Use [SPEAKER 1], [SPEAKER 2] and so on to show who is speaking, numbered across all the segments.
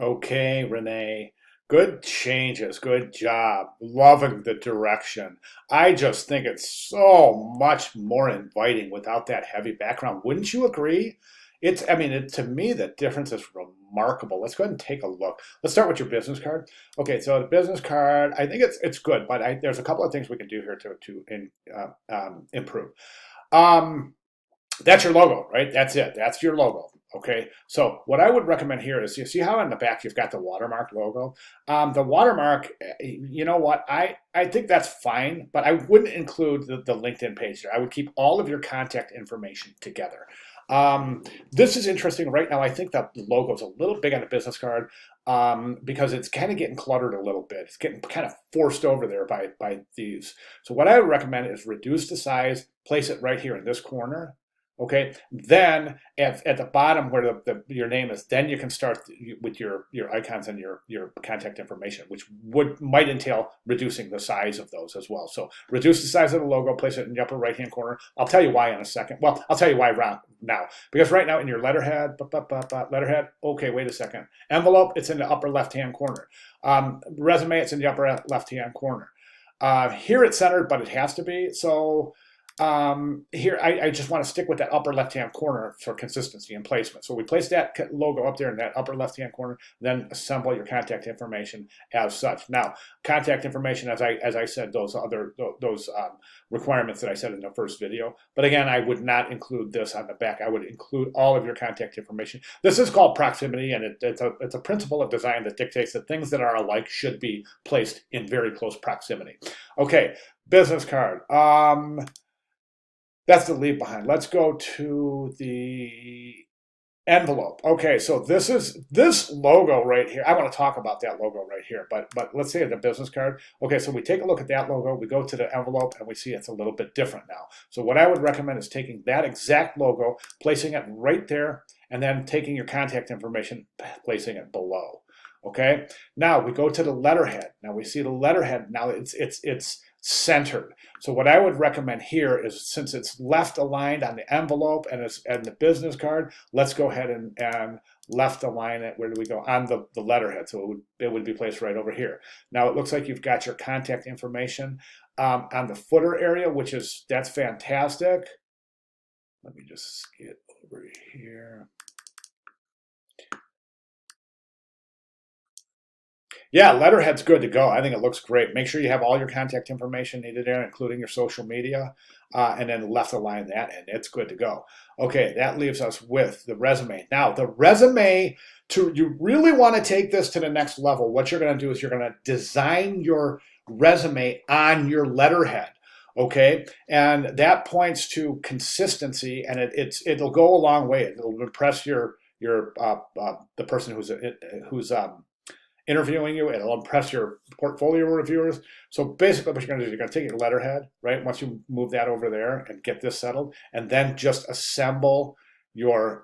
[SPEAKER 1] Okay, Renee. Good changes. Good job. Loving the direction. I just think it's so much more inviting without that heavy background. Wouldn't you agree? I mean, to me, the difference is remarkable. Let's go ahead and take a look. Let's start with your business card. Okay, so the business card, I think it's good, but there's a couple of things we can do here to improve. Um, that's your logo, right? That's it. That's your logo. Okay. So what I would recommend here is you see how on the back you've got the watermark logo. The watermark, you know what? I think that's fine, but I wouldn't include the LinkedIn page there. I would keep all of your contact information together. This is interesting right now. I think that the logo is a little big on a business card because it's kind of getting cluttered a little bit. It's getting kind of forced over there by these. So what I would recommend is reduce the size, place it right here in this corner. Okay, then at the bottom where your name is, then you can start with your icons and your contact information, which might entail reducing the size of those as well. So reduce the size of the logo, place it in the upper right hand corner. I'll tell you why in a second. Well, I'll tell you why now, because right now in your letterhead, letterhead. Okay, wait a second. Envelope, it's in the upper left hand corner. Resume, it's in the upper left hand corner. Here it's centered, but it has to be so. Here, I just want to stick with that upper left-hand corner for consistency and placement. So we place that logo up there in that upper left-hand corner, then assemble your contact information as such. Now, contact information, as I said, those requirements that I said in the first video. But again, I would not include this on the back. I would include all of your contact information. This is called proximity, and it's a principle of design that dictates that things that are alike should be placed in very close proximity. Okay, business card. That's the leave behind. Let's go to the envelope. Okay, so this logo right here. I want to talk about that logo right here, but let's say the business card. Okay, so we take a look at that logo, we go to the envelope, and we see it's a little bit different now. So what I would recommend is taking that exact logo, placing it right there, and then taking your contact information, placing it below. Okay, now we go to the letterhead. Now we see the letterhead. Now it's centered. So what I would recommend here is, since it's left aligned on the envelope and the business card, let's go ahead and left align it. Where do we go? On the letterhead. So it would be placed right over here. Now it looks like you've got your contact information on the footer area, that's fantastic. Let me just get over here. Yeah, letterhead's good to go. I think it looks great. Make sure you have all your contact information needed there, including your social media, and then left align that, and it's good to go. Okay, that leaves us with the resume. Now, the resume, you really want to take this to the next level. What you're going to do is you're going to design your resume on your letterhead. Okay, and that points to consistency, and it'll go a long way. It'll impress the person who's interviewing you. It'll impress your portfolio reviewers. So basically what you're going to do is you're going to take your letterhead, right? Once you move that over there and get this settled, and then just assemble your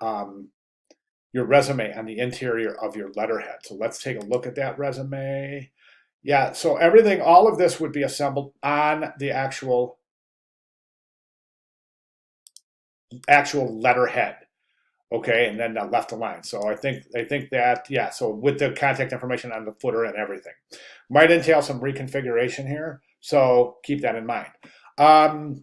[SPEAKER 1] resume on the interior of your letterhead. So let's take a look at that resume. Yeah, so all of this would be assembled on the actual letterhead. Okay, and then left align. So I think that, yeah, so with the contact information on the footer and everything. Might entail some reconfiguration here, so keep that in mind. I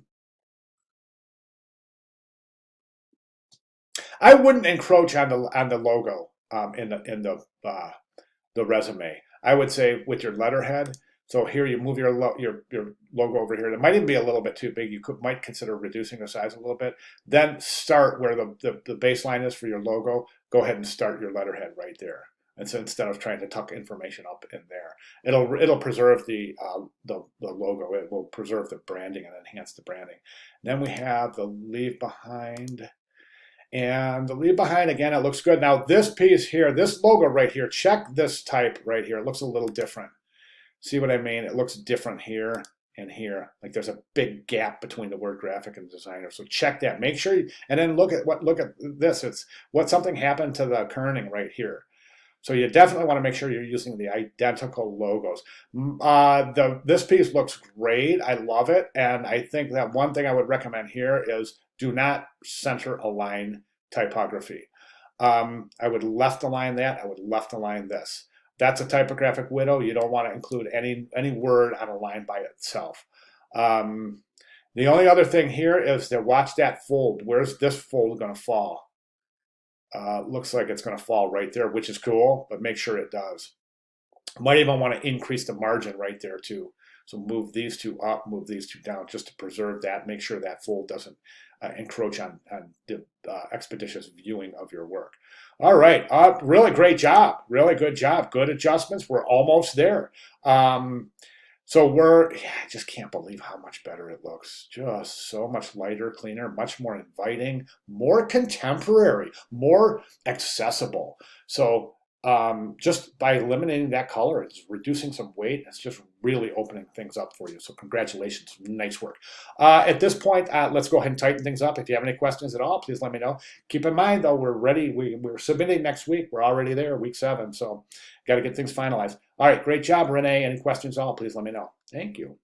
[SPEAKER 1] wouldn't encroach on the logo in the resume. I would say with your letterhead. So here you move your logo over here. It might even be a little bit too big. You might consider reducing the size a little bit. Then start where the baseline is for your logo. Go ahead and start your letterhead right there. And so instead of trying to tuck information up in there, it'll preserve the logo. It will preserve the branding and enhance the branding. Then we have the leave behind. And the leave behind, again, it looks good. Now this piece here, this logo right here, check this type right here. It looks a little different. See what I mean? It looks different here and here. Like there's a big gap between the word graphic and designer. So check that. Make sure and then look at this. It's something happened to the kerning right here. So you definitely want to make sure you're using the identical logos. This piece looks great. I love it. And I think that one thing I would recommend here is do not center align typography. I would left align that. I would left align this. That's a typographic widow. You don't want to include any word on a line by itself. Um, the only other thing here is to watch that fold. Where's this fold going to fall? Looks like it's going to fall right there, which is cool, but make sure it does. Might even want to increase the margin right there too. So move these two up, move these two down, just to preserve that. Make sure that fold doesn't encroach on the expeditious viewing of your work. All right, really great job, really good job, good adjustments. We're almost there. So I just can't believe how much better it looks. Just so much lighter, cleaner, much more inviting, more contemporary, more accessible. So just by eliminating that color, it's reducing some weight. It's just really opening things up for you. So congratulations, nice work. At this point, let's go ahead and tighten things up. If you have any questions at all, please let me know. Keep in mind, though, we're ready. We're submitting next week. We're already there, week 7. So got to get things finalized. All right, great job, Renee. Any questions at all, please let me know. Thank you.